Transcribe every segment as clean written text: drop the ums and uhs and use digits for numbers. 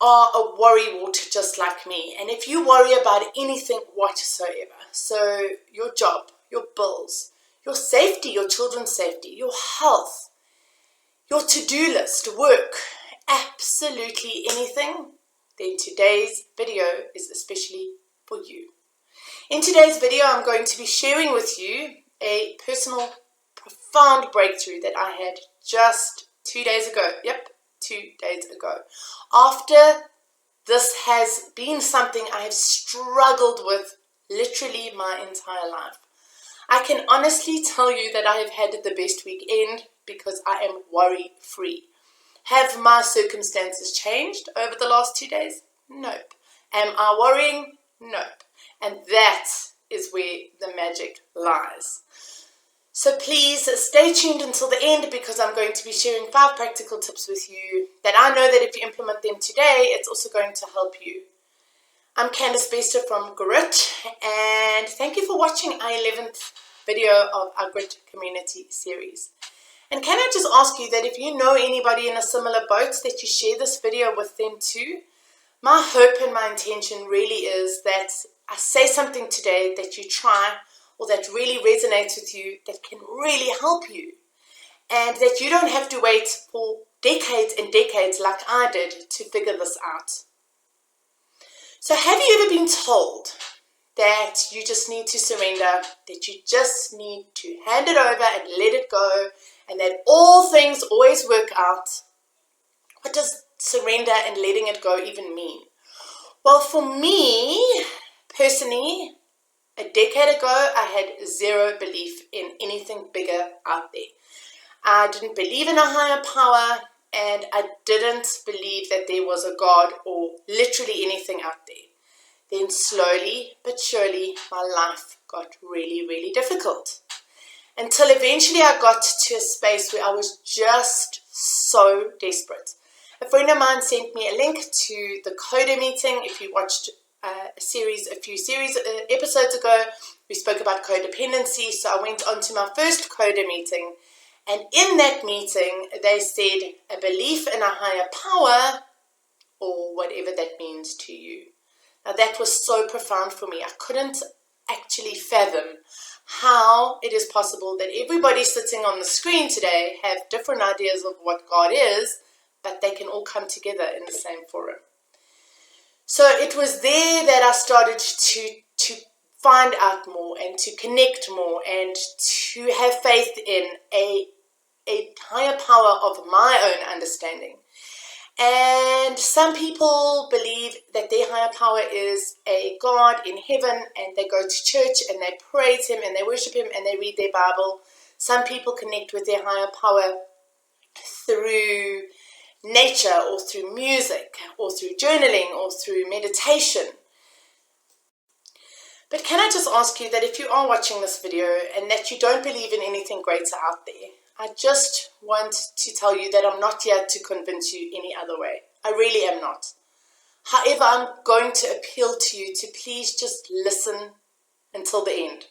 are a worrywart just like me, and if you worry about anything whatsoever, so your job, your bills, your safety, your children's safety, your health, your to-do list, work, absolutely anything, then today's video is especially for you. In today's video, I'm going to be sharing with you a personal, profound breakthrough that I had just 2 days ago. Yep, 2 days ago. After this has been something I have struggled with literally my entire life. I can honestly tell you that I have had the best weekend because I am worry-free. Have my circumstances changed over the last 2 days? Nope. Am I worrying? Nope. And that is where the magic lies. So please stay tuned until the end because I'm going to be sharing 5 practical tips with you that I know that if you implement them today, it's also going to help you. I'm Candice Bester from Grit, and thank you for watching our 11th video of our Grit community series. And can I just ask you that if you know anybody in a similar boat, that you share this video with them too? My hope and my intention really is that I say something today that you try or that really resonates with you, that can really help you, and that you don't have to wait for decades and decades like I did to figure this out. So have you ever been told that you just need to surrender, that you just need to hand it over and let it go, and that all things always work out? What does surrender and letting it go even mean? Well, for me, personally, a decade ago, I had zero belief in anything bigger out there. I didn't believe in a higher power, and I didn't believe that there was a God or literally anything out there. Then slowly but surely, my life got really, really difficult. Until eventually I got to a space where I was just so desperate. A friend of mine sent me a link to the Coda meeting. If you watched a few episodes ago, we spoke about codependency. So I went on to my first Coda meeting. And in that meeting, they said a belief in a higher power, or whatever that means to you. Now that was so profound for me. I couldn't actually fathom how it is possible that everybody sitting on the screen today have different ideas of what God is, but they can all come together in the same forum. So it was there that I started to find out more and to connect more and to have faith in a higher power of my own understanding. And some people believe that their higher power is a God in heaven, and they go to church and they praise Him and they worship Him and they read their Bible. Some people connect with their higher power through nature or through music or through journaling or through meditation. But can I just ask you that if you are watching this video and that you don't believe in anything greater out there, I just want to tell you that I'm not here to convince you any other way. I really am not. However, I'm going to appeal to you to please just listen until the end.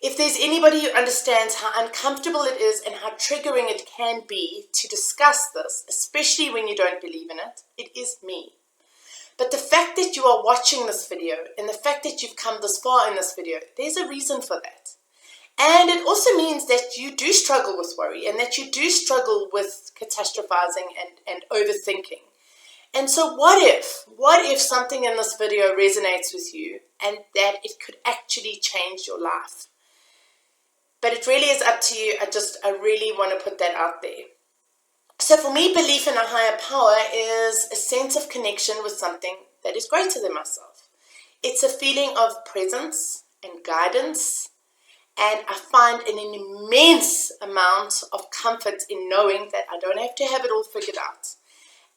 If there's anybody who understands how uncomfortable it is and how triggering it can be to discuss this, especially when you don't believe in it, it is me. But the fact that you are watching this video and the fact that you've come this far in this video, there's a reason for that. And it also means that you do struggle with worry and that you do struggle with catastrophizing and overthinking. And so what if something in this video resonates with you and that it could actually change your life? But it really is up to you. I really want to put that out there. So for me, belief in a higher power is a sense of connection with something that is greater than myself. It's a feeling of presence and guidance, and I find an immense amount of comfort in knowing that I don't have to have it all figured out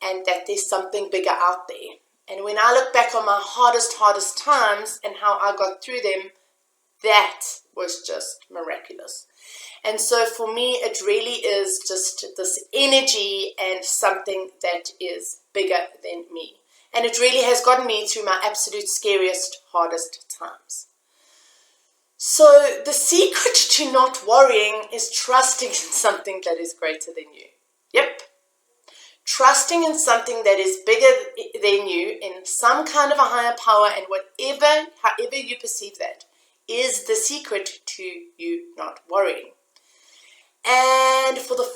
and that there's something bigger out there. And when I look back on my hardest times and how I got through them, that was just miraculous. And so for me, it really is just this energy and something that is bigger than me. And it really has gotten me through my absolute scariest, hardest times. So the secret to not worrying is trusting in something that is greater than you. Yep. Trusting in something that is bigger than you, in some kind of a higher power, and however you perceive that, is the secret to you not worrying. And for the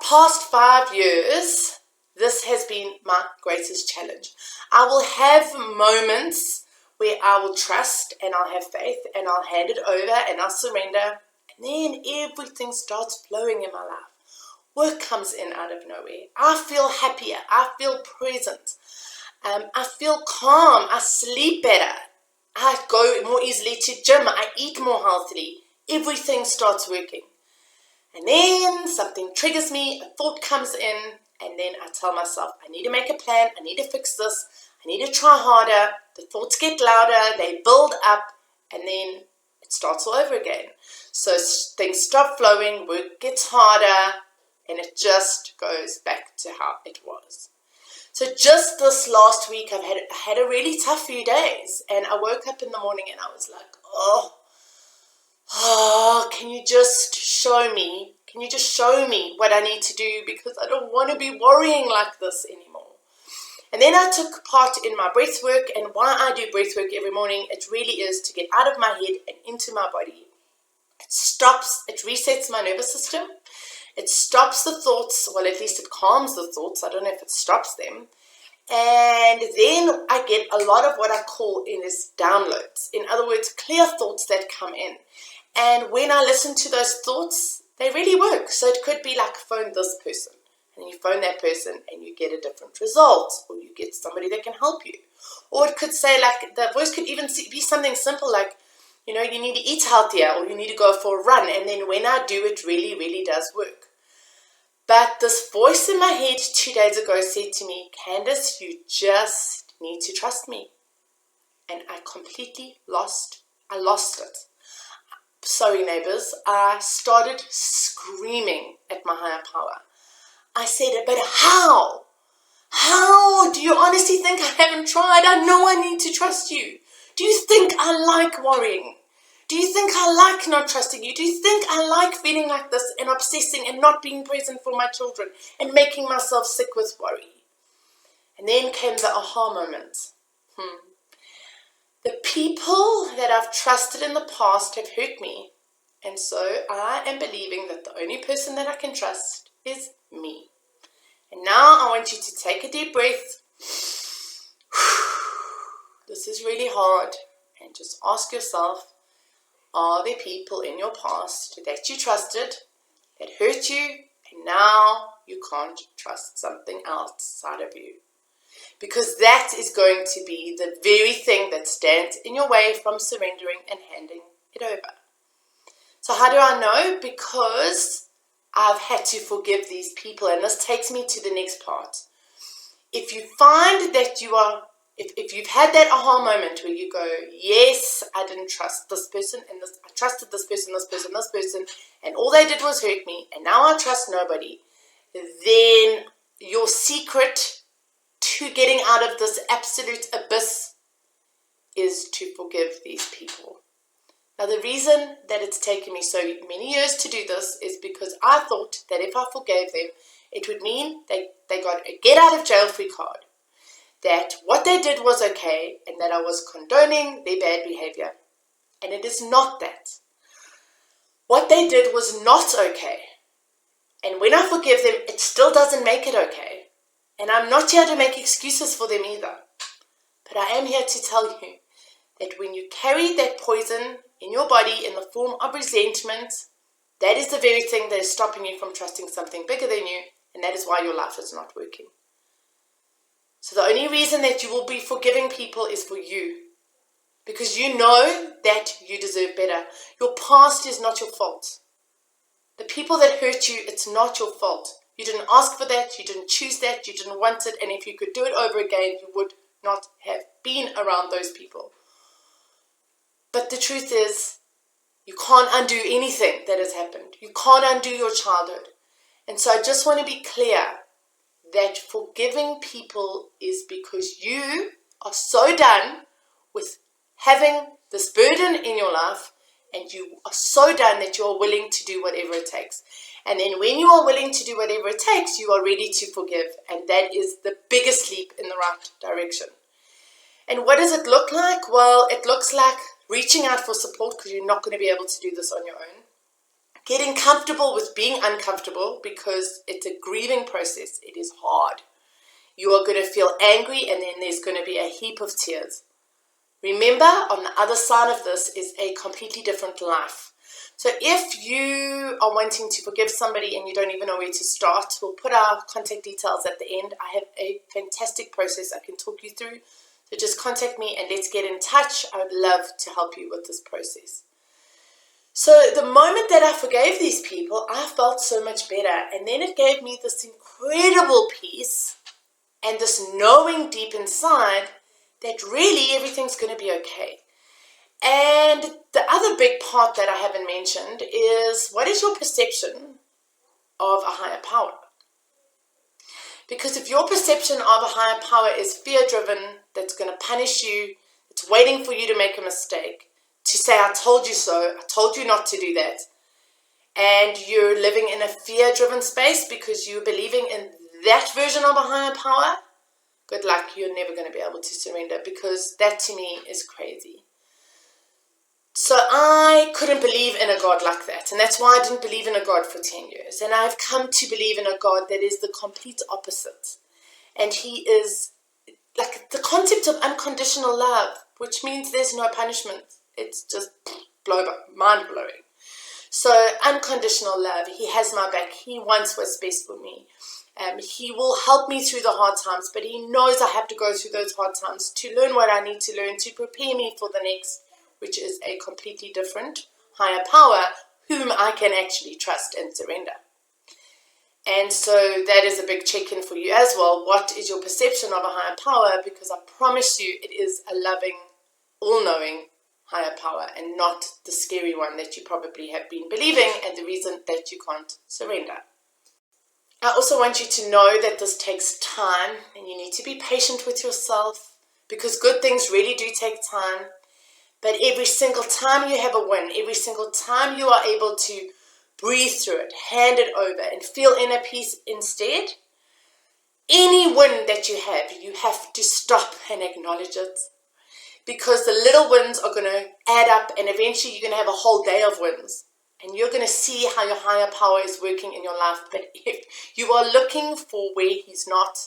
past 5 years, this has been my greatest challenge. I will have moments where I will trust and I'll have faith and I'll hand it over and I'll surrender. And then everything starts flowing in my life. Work comes in out of nowhere. I feel happier. I feel present. I feel calm. I sleep better. I go more easily to gym. I eat more healthily. Everything starts working. And then something triggers me, a thought comes in, and then I tell myself, I need to make a plan, I need to fix this, I need to try harder. The thoughts get louder, they build up, and then it starts all over again. So things stop flowing, work gets harder, and it just goes back to how it was. So just this last week, I had a really tough few days, and I woke up in the morning and I was like, can you just show me? Can you just show me what I need to do, because I don't want to be worrying like this anymore. And then I took part in my breath work, and why I do breath work every morning, it really is to get out of my head and into my body. It resets my nervous system. It stops the thoughts, well, at least it calms the thoughts. I don't know if it stops them. And then I get a lot of what I call downloads. In other words, clear thoughts that come in. And when I listen to those thoughts, they really work. So it could be like, phone this person, and you phone that person and you get a different result, or you get somebody that can help you. Or it could say, like, the voice could even be something simple like, you need to eat healthier, or you need to go for a run. And then when I do, it really, really does work. But this voice in my head 2 days ago said to me, Candace, you just need to trust me. And I lost it. Sorry, neighbors, I started screaming at my higher power. I said, but how? How? Do you honestly think I haven't tried? I know I need to trust you. Do you think I like worrying? Do you think I like not trusting you? Do you think I like feeling like this and obsessing and not being present for my children and making myself sick with worry? And then came the aha moment. The people that I've trusted in the past have hurt me, and so I am believing that the only person that I can trust is me. And now I want you to take a deep breath. This is really hard, and just ask yourself, are there people in your past that you trusted, that hurt you, and now you can't trust something outside of you? Because that is going to be the very thing that stands in your way from surrendering and handing it over. So how do I know? Because I've had to forgive these people. And this takes me to the next part. If you find that if you've had that aha moment where you go, yes, I didn't trust this person, and I trusted this person, and all they did was hurt me, and now I trust nobody, then your secret to getting out of this absolute abyss is to forgive these people. Now, the reason that it's taken me so many years to do this is because I thought that if I forgave them, it would mean they got a get out of jail free card, that what they did was okay, and that I was condoning their bad behavior. And it is not that. What they did was not okay. And when I forgive them, it still doesn't make it okay. And I'm not here to make excuses for them either. But I am here to tell you that when you carry that poison in your body in the form of resentment, that is the very thing that is stopping you from trusting something bigger than you, and that is why your life is not working. So the only reason that you will be forgiving people is for you, because you know that you deserve better. Your past is not your fault. The people that hurt you, it's not your fault. You didn't ask for that, you didn't choose that, you didn't want it, and if you could do it over again, you would not have been around those people. But the truth is, you can't undo anything that has happened. You can't undo your childhood. And so I just want to be clear that forgiving people is because you are so done with having this burden in your life, and you are so done that you are willing to do whatever it takes. And then when you are willing to do whatever it takes, you are ready to forgive. And that is the biggest leap in the right direction. And what does it look like? Well, it looks like reaching out for support, because you're not going to be able to do this on your own. Getting comfortable with being uncomfortable, because it's a grieving process. It is hard. You are going to feel angry, and then there's going to be a heap of tears. Remember, on the other side of this is a completely different life. So if you are wanting to forgive somebody and you don't even know where to start, we'll put our contact details at the end. I have a fantastic process I can talk you through. So just contact me and let's get in touch. I would love to help you with this process. So the moment that I forgave these people, I felt so much better. And then it gave me this incredible peace and this knowing deep inside that really everything's going to be okay. And the other big part that I haven't mentioned is, what is your perception of a higher power? Because if your perception of a higher power is fear-driven, that's going to punish you, it's waiting for you to make a mistake, to say, I told you so, I told you not to do that, and you're living in a fear-driven space because you're believing in that version of a higher power, good luck, you're never going to be able to surrender, because that to me is crazy. So I couldn't believe in a God like that, and that's why I didn't believe in a God for 10 years. And I've come to believe in a God that is the complete opposite. And he is like the concept of unconditional love, which means there's no punishment. It's just mind-blowing. So unconditional love, he has my back. He wants what's best for me. He will help me through the hard times, but he knows I have to go through those hard times to learn what I need to learn, to prepare me for the next, which is a completely different higher power whom I can actually trust and surrender. And so that is a big check-in for you as well. What is your perception of a higher power? Because I promise you it is a loving, all-knowing higher power and not the scary one that you probably have been believing and the reason that you can't surrender. I also want you to know that this takes time and you need to be patient with yourself, because good things really do take time. But every single time you have a win, every single time you are able to breathe through it, hand it over, and feel inner peace instead, any win that you have to stop and acknowledge it. Because the little wins are going to add up, and eventually you're going to have a whole day of wins. And you're going to see how your higher power is working in your life. But if you are looking for where he's not,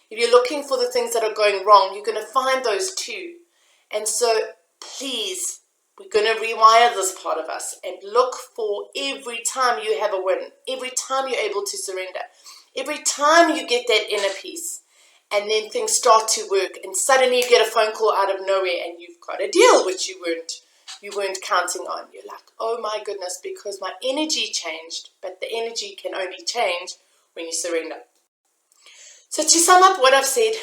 if you're looking for the things that are going wrong, you're going to find those too. And so please, we're going to rewire this part of us and look for every time you have a win, every time you're able to surrender, every time you get that inner peace, and then things start to work, and suddenly you get a phone call out of nowhere and you've got a deal which you weren't counting on. You're like, oh my goodness, because my energy changed, but the energy can only change when you surrender. So to sum up what I've said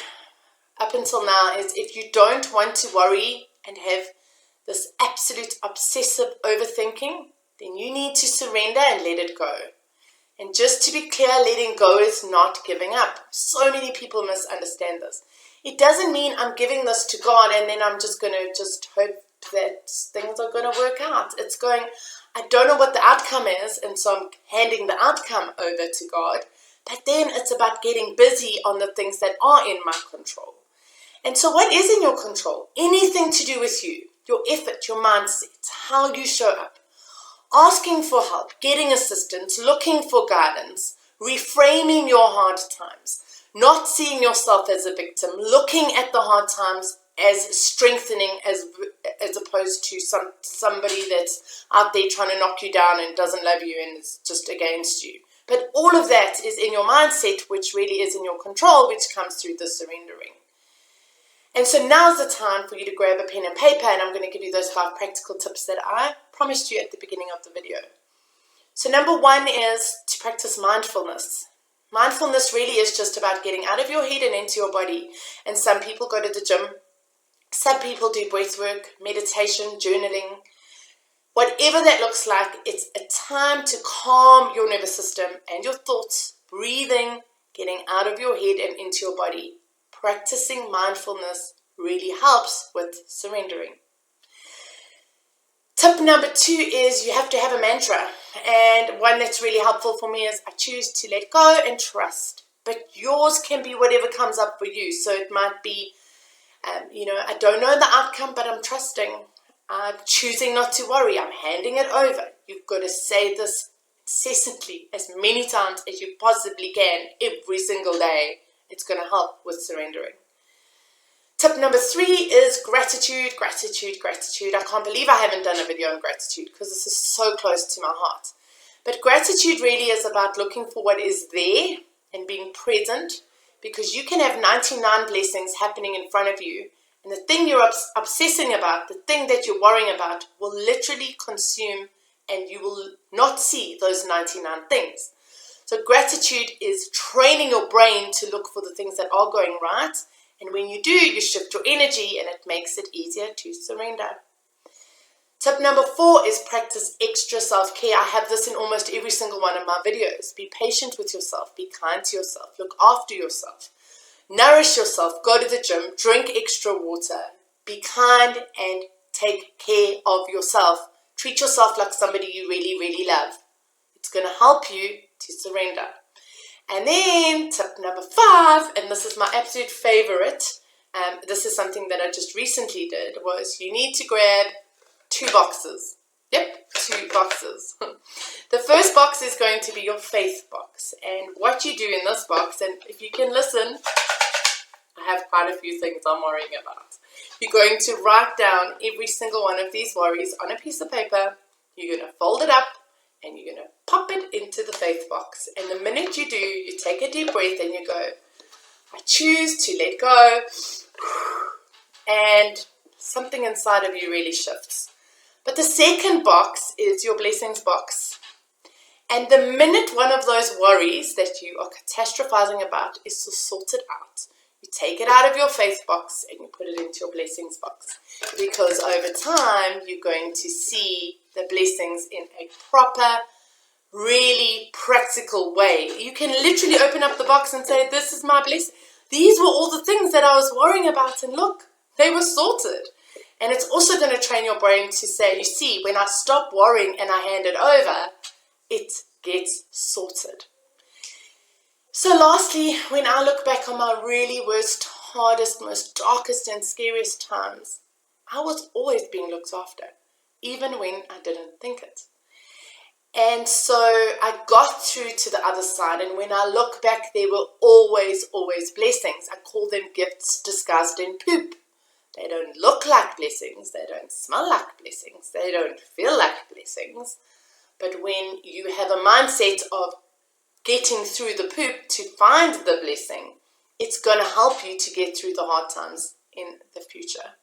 up until now is, if you don't want to worry and have this absolute obsessive overthinking, then you need to surrender and let it go. And just to be clear, letting go is not giving up. So many people misunderstand this. It doesn't mean I'm giving this to God and then I'm just going to just hope that things are going to work out. It's going, I don't know what the outcome is, and so I'm handing the outcome over to God. But then it's about getting busy on the things that are in my control. And so what is in your control? Anything to do with you, your effort, your mindset, how you show up. Asking for help, getting assistance, looking for guidance, reframing your hard times, not seeing yourself as a victim, looking at the hard times as strengthening as opposed to somebody that's out there trying to knock you down and doesn't love you and is just against you. But all of that is in your mindset, which really is in your control, which comes through the surrendering. And so now's the time for you to grab a pen and paper, and I'm going to give you those 5 practical tips that I promised you at the beginning of the video. So number 1 is to practice mindfulness. Mindfulness really is just about getting out of your head and into your body. And some people go to the gym. Some people do breath work, meditation, journaling. Whatever that looks like, it's a time to calm your nervous system and your thoughts, breathing, getting out of your head and into your body. Practicing mindfulness really helps with surrendering. Tip number 2 is you have to have a mantra. And one that's really helpful for me is I choose to let go and trust. But yours can be whatever comes up for you. So it might be, I don't know the outcome, but I'm trusting. I'm choosing not to worry. I'm handing it over. You've got to say this incessantly, as many times as you possibly can, every single day. It's going to help with surrendering. Tip number 3 is gratitude, gratitude, gratitude. I can't believe I haven't done a video on gratitude because this is so close to my heart. But gratitude really is about looking for what is there and being present, because you can have 99 blessings happening in front of you, and the thing you're obsessing about, the thing that you're worrying about, will literally consume, and you will not see those 99 things. So gratitude is training your brain to look for the things that are going right. And when you do, you shift your energy and it makes it easier to surrender. Tip number 4 is practice extra self-care. I have this in almost every single one of my videos. Be patient with yourself. Be kind to yourself. Look after yourself. Nourish yourself. Go to the gym. Drink extra water. Be kind and take care of yourself. Treat yourself like somebody you really, really love. It's going to help you to surrender. And then tip number 5, and this is my absolute favorite, this is something that I just recently did, was you need to grab 2 boxes. Yep, 2 boxes. The first box is going to be your faith box. And what you do in this box, and if you can listen, I have quite a few things I'm worrying about. You're going to write down every single one of these worries on a piece of paper. You're going to fold it up, and you're going to pop it into the faith box. And the minute you do, you take a deep breath and you go, I choose to let go. And something inside of you really shifts. But the second box is your blessings box. And the minute one of those worries that you are catastrophizing about is sorted out, you take it out of your faith box and you put it into your blessings box. Because over time, you're going to see the blessings in a proper, really practical way. You can literally open up the box and say, this is my blessing. These were all the things that I was worrying about, and look, they were sorted. And it's also going to train your brain to say, you see, when I stop worrying and I hand it over, it gets sorted. So lastly, when I look back on my really worst, hardest, most darkest and scariest times, I was always being looked after, even when I didn't think it. And so I got through to the other side, and when I look back, there were always, always blessings. I call them gifts disguised in poop. They don't look like blessings, they don't smell like blessings, they don't feel like blessings. But when you have a mindset of getting through the poop to find the blessing, it's going to help you to get through the hard times in the future.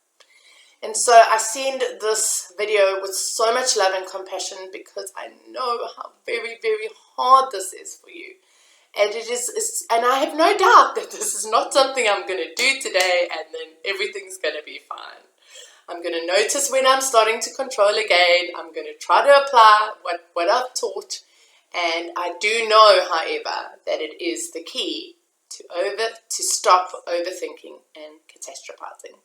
And so I send this video with so much love and compassion, because I know how very, very hard this is for you. And and I have no doubt that this is not something I'm going to do today and then everything's going to be fine. I'm going to notice when I'm starting to control again. I'm going to try to apply what I've taught. And I do know, however, that it is the key to stop overthinking and catastrophizing.